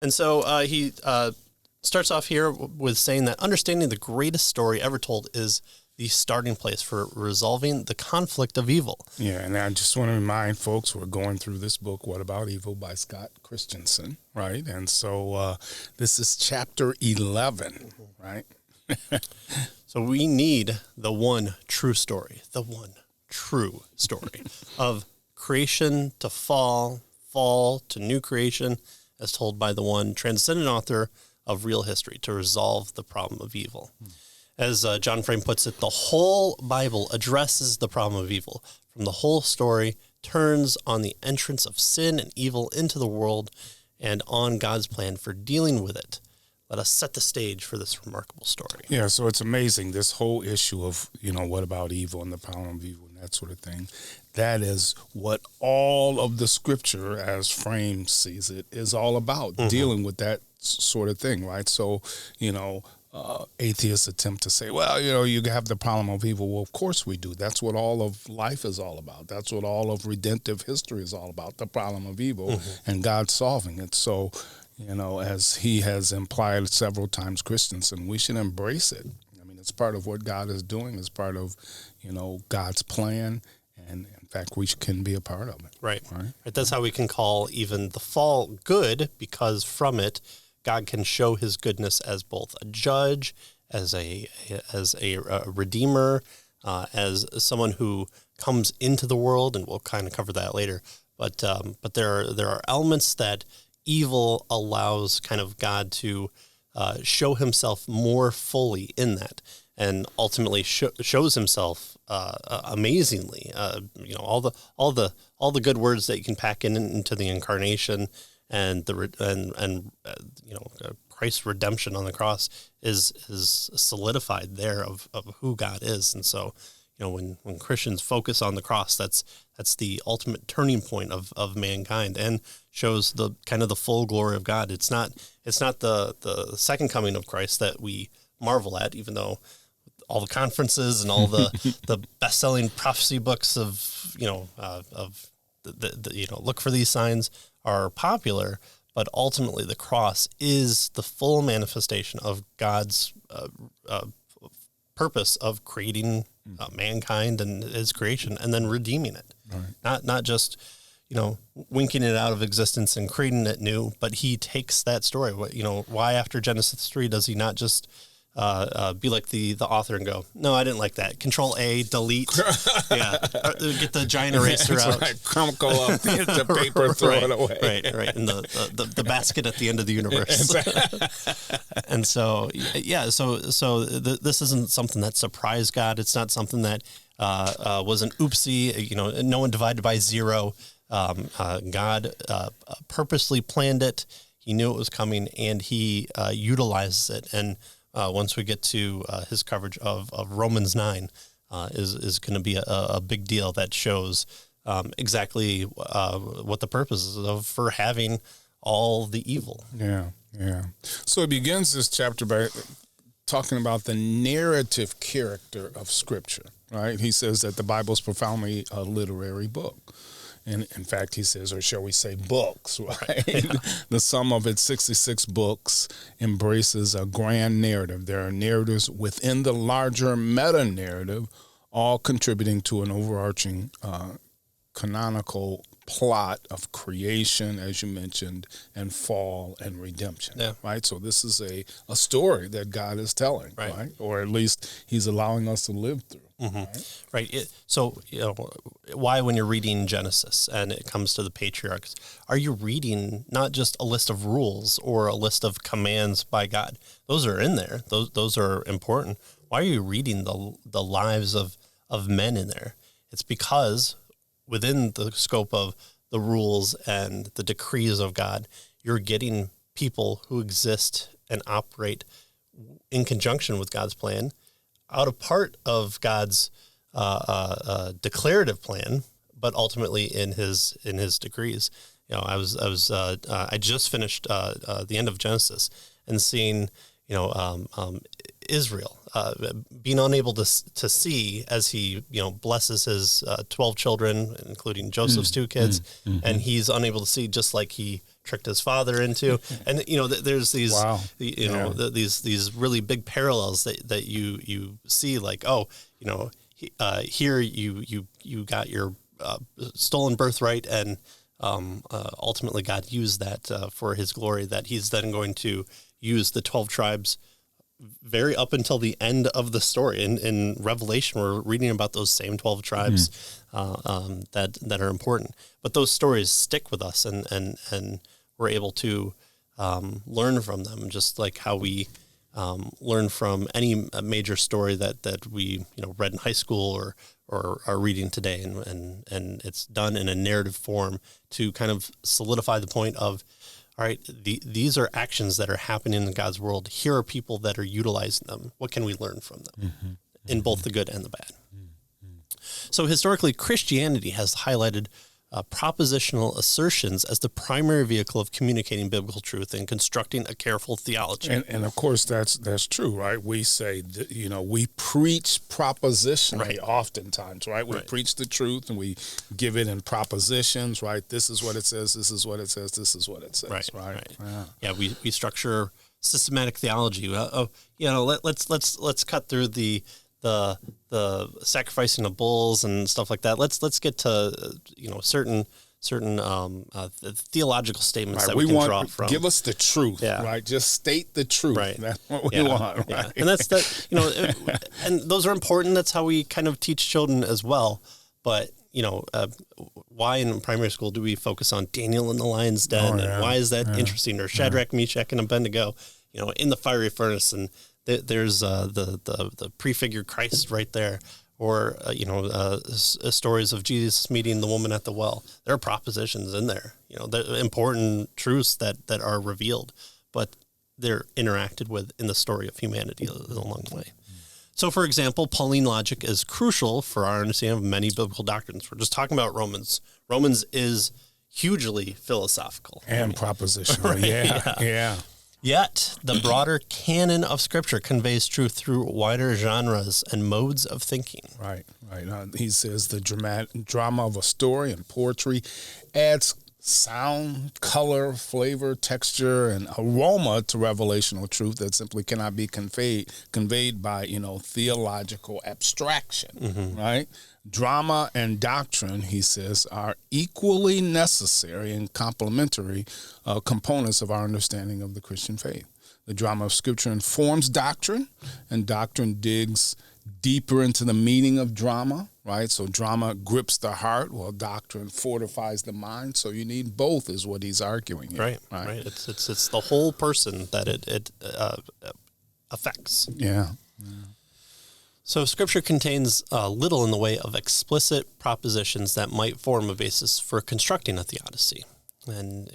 And so he starts off here with saying that understanding the greatest story ever told is the starting place for resolving the conflict of evil. Yeah, and I just want to remind folks, we're going through this book, What About Evil, by Scott Christensen, right? And so this is chapter 11, right? So we need the one true story of creation to fall to new creation, as told by the one transcendent author of real history, to resolve the problem of evil. As John Frame puts it, the whole Bible addresses the problem of evil. From the whole story turns on the entrance of sin and evil into the world and on God's plan for dealing with it. Let us set the stage for this remarkable story. Yeah, so it's amazing, this whole issue of, what about evil and the problem of evil and that sort of thing. That is what all of the scripture, as Frame sees it, is all about, dealing with that sort of thing, right? So, atheists attempt to say, well, you have the problem of evil. Well, of course we do. That's what all of life is all about. That's what all of redemptive history is all about, the problem of evil and God solving it. So, as he has implied several times, Christensen, we should embrace it. I mean, it's part of what God is doing. It's part of, God's plan. And in fact, we can be a part of it. Right. That's how we can call even the fall good, because from it, God can show his goodness as both a judge, as a redeemer, as someone who comes into the world, and we'll kind of cover that later. But there are elements that evil allows kind of God to show himself more fully in that, and ultimately shows himself amazingly. All the good words that you can pack into the incarnation. And Christ's redemption on the cross is solidified there of who God is. And so, when Christians focus on the cross, that's the ultimate turning point of mankind, and shows the kind of the full glory of God. It's not the second coming of Christ that we marvel at, even though all the conferences and all the best-selling prophecy books of look for these signs are popular, but ultimately the cross is the full manifestation of God's purpose of creating mankind and his creation, and then redeeming it. Right. Not just winking it out of existence and creating it new, but he takes that story. Why after Genesis 3 does he not just be like the author and go, no, I didn't like that. Control A, delete. Get the giant eraser out. Right. Crumple up the paper, throw it away. Right. And the basket at the end of the universe. And so, this isn't something that surprised God. It's not something that was an oopsie. No one divided by zero. God purposely planned it. He knew it was coming, and he utilizes it. And once we get to his coverage of Romans 9, is going to be a big deal that shows exactly what the purpose is for having all the evil. Yeah. So it begins this chapter by talking about the narrative character of Scripture, right? He says that the Bible is profoundly a literary book. And in fact, he says, or shall we say books, right? Yeah. The sum of its 66 books embraces a grand narrative. There are narratives within the larger meta-narrative, all contributing to an overarching canonical plot of creation, as you mentioned, and fall and redemption, right? So this is a story that God is telling, right? Or at least he's allowing us to live through. Right. So, why when you're reading Genesis and it comes to the patriarchs, are you reading not just a list of rules or a list of commands by God? Those are in there. Those are important. Why are you reading the lives of men in there? It's because within the scope of the rules and the decrees of God, you're getting people who exist and operate in conjunction with God's plan, out of part of God's declarative plan, but ultimately in his decrees. I just finished the end of Genesis and seeing Israel, being unable to see as he, blesses his 12 children, including Joseph's two kids, and he's unable to see, just like he tricked his father into. And there's these, these really big parallels that you see, like, here you got your stolen birthright, and ultimately God used that for His glory. That He's then going to use the 12 tribes very up until the end of the story. In Revelation, we're reading about those same 12 tribes that are important. But those stories stick with us, and we're able to learn from them, just like how we learn from any major story that we read in high school or are reading today, and it's done in a narrative form to kind of solidify the point of, all right, these are actions that are happening in God's world. Here are people that are utilizing them. What can we learn from them in both the good and the bad? So historically, Christianity has highlighted propositional assertions as the primary vehicle of communicating biblical truth and constructing a careful theology. And of course, that's true, right? We say, we preach propositionally oftentimes, right? We preach the truth and we give it in propositions, right? This is what it says, this is what it says, this is what it says, right? Yeah, we structure systematic theology. Let's cut through the sacrificing of bulls and stuff like that. Let's get to certain theological statements that we can draw from. Give us the truth, right? Just state the truth. Right. That's what we want, right? Yeah. And that's and those are important. That's how we kind of teach children as well. But why in primary school do we focus on Daniel in the lion's den, and why is that interesting? Or Shadrach, Meshach, and Abednego, in the fiery furnace, and there's the prefigured Christ right there, or stories of Jesus meeting the woman at the well. There are propositions in there, the important truths that are revealed, but they're interacted with in the story of humanity along the way. So, for example, Pauline logic is crucial for our understanding of many biblical doctrines. We're just talking about Romans. Romans is hugely philosophical and propositional. Yeah. Yet, the broader canon of Scripture conveys truth through wider genres and modes of thinking. Right. He says the drama of a story and poetry adds sound, color, flavor, texture, and aroma to revelational truth that simply cannot be conveyed by, theological abstraction, right? Drama and doctrine, he says, are equally necessary and complementary components of our understanding of the Christian faith. The drama of Scripture informs doctrine, and doctrine digs deeper into the meaning of drama, right? So drama grips the heart, while doctrine fortifies the mind. So you need both, is what he's arguing here. Right. It's the whole person that it affects. Yeah. So Scripture contains little in the way of explicit propositions that might form a basis for constructing a theodicy. And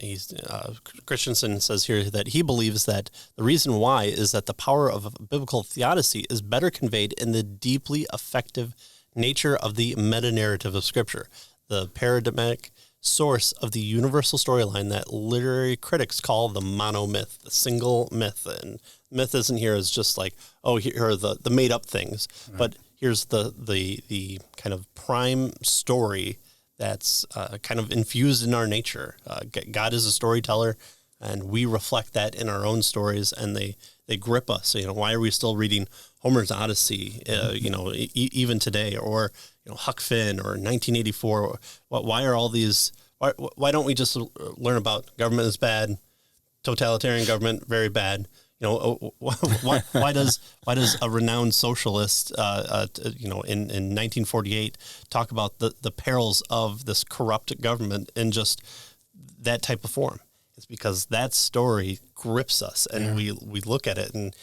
Christensen says here that he believes that the reason why is that the power of a biblical theodicy is better conveyed in the deeply effective nature of the meta-narrative of Scripture, the paradigmatic source of the universal storyline that literary critics call the monomyth, the single myth. And myth isn't here as just like, here are the made-up things, but here's the kind of prime story that's kind of infused in our nature. God is a storyteller, and we reflect that in our own stories, and they grip us. Why are we still reading Homer's Odyssey, even today, or Huck Finn or 1984? Why are all these? Why don't we just learn about government is bad, totalitarian government very bad? Why does a renowned socialist, in 1948, talk about the perils of this corrupt government in just that type of form? It's because that story grips us, and we look at it, and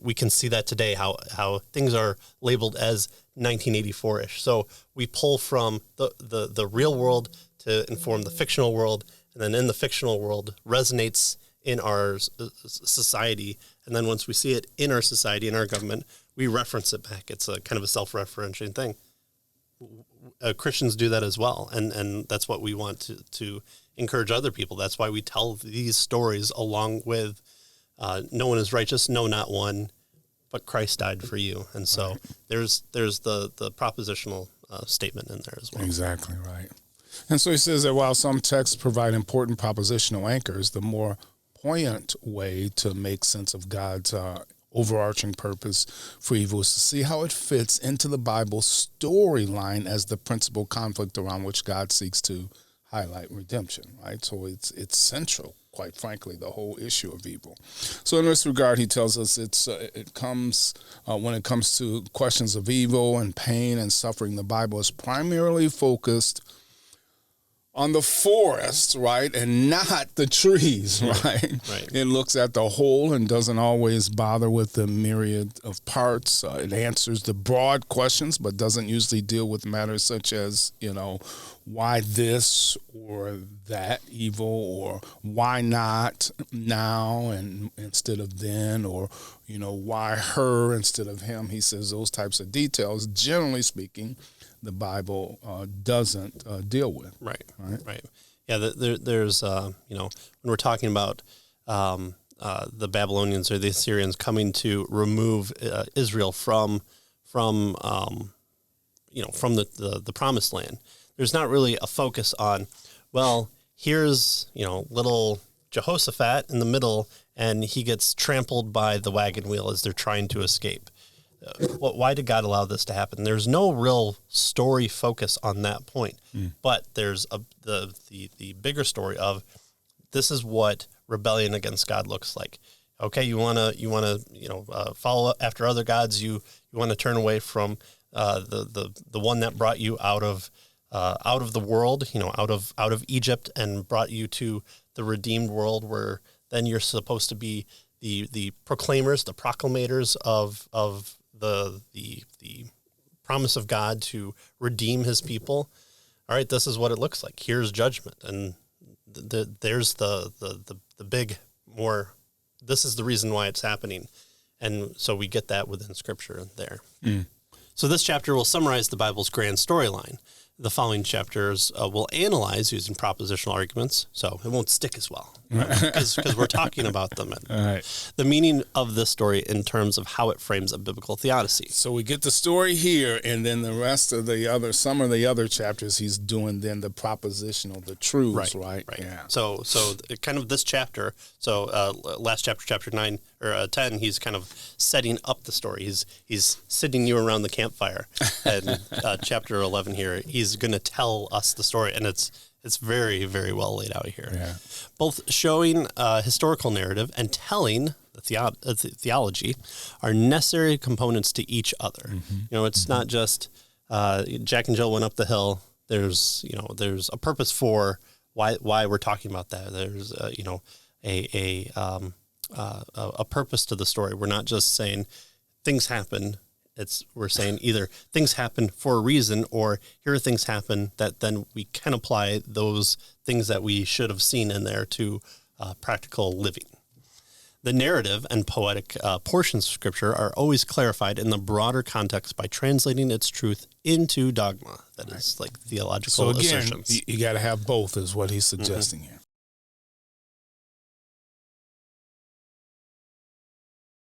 we can see that today, how things are labeled as 1984-ish. So we pull from the real world to inform the fictional world, and then in the fictional world resonates in our society, and then once we see it in our society, in our government, we reference it back. It's a kind of a self-referential thing. Christians do that as well, and that's what we want to encourage other people. That's why we tell these stories along with no one is righteous, no, not one. but Christ died for you. And so there's the propositional statement in there as well. Exactly right. And so he says that while some texts provide important propositional anchors, the more poignant way to make sense of God's overarching purpose for evil is to see how it fits into the Bible storyline as the principal conflict around which God seeks to highlight redemption, right? So it's central, quite frankly, the whole issue of evil. So in this regard, he tells us it comes when it comes to questions of evil and pain and suffering, the Bible is primarily focused on the forest, right, and not the trees, right? It looks at the whole and doesn't always bother with the myriad of parts. It answers the broad questions, but doesn't usually deal with matters such as, why this or that evil, or why not now and instead of then, or, why her instead of him. He says those types of details, generally speaking, the Bible doesn't deal with. Right. Yeah, there's, when we're talking about the Babylonians or the Assyrians coming to remove Israel from the promised land, there's not really a focus on, well, here's, little Jehoshaphat in the middle, and he gets trampled by the wagon wheel as they're trying to escape. Why did God allow this to happen? There's no real story focus on that point, but there's the bigger story of this is what rebellion against God looks like. Okay, you want to follow after other gods. You want to turn away from the one that brought you out of the world, out of Egypt, and brought you to the redeemed world, where then you're supposed to be the proclaimers, the proclamators of the promise of God to redeem his people. All right, this is what it looks like. Here's judgment. And there's the big more, this is the reason why it's happening. And so we get that within Scripture there. So this chapter will summarize the Bible's grand storyline. The following chapters will analyze using propositional arguments, so it won't stick as well, because we're talking about them. The meaning of this story in terms of how it frames a biblical theodicy. So we get the story here, and then the rest of some of the other chapters, he's doing then the propositional, the truths, right? Yeah. So kind of this chapter, last chapter, chapter 9 or 10, he's kind of setting up the story. He's sitting you around the campfire, and chapter 11 here, he's going to tell us the story, and it's very, very well laid out here. Yeah. Both showing historical narrative and telling the theology are necessary components to each other. It's not just Jack and Jill went up the hill. There's a purpose for why we're talking about that. There's a purpose to the story. We're not just saying things happen. We're saying either things happen for a reason, or here are things happen that then we can apply those things that we should have seen in there to practical living. The narrative and poetic portions of Scripture are always clarified in the broader context by translating its truth into dogma. That is like theological assertions. You got to have both, is what he's suggesting here.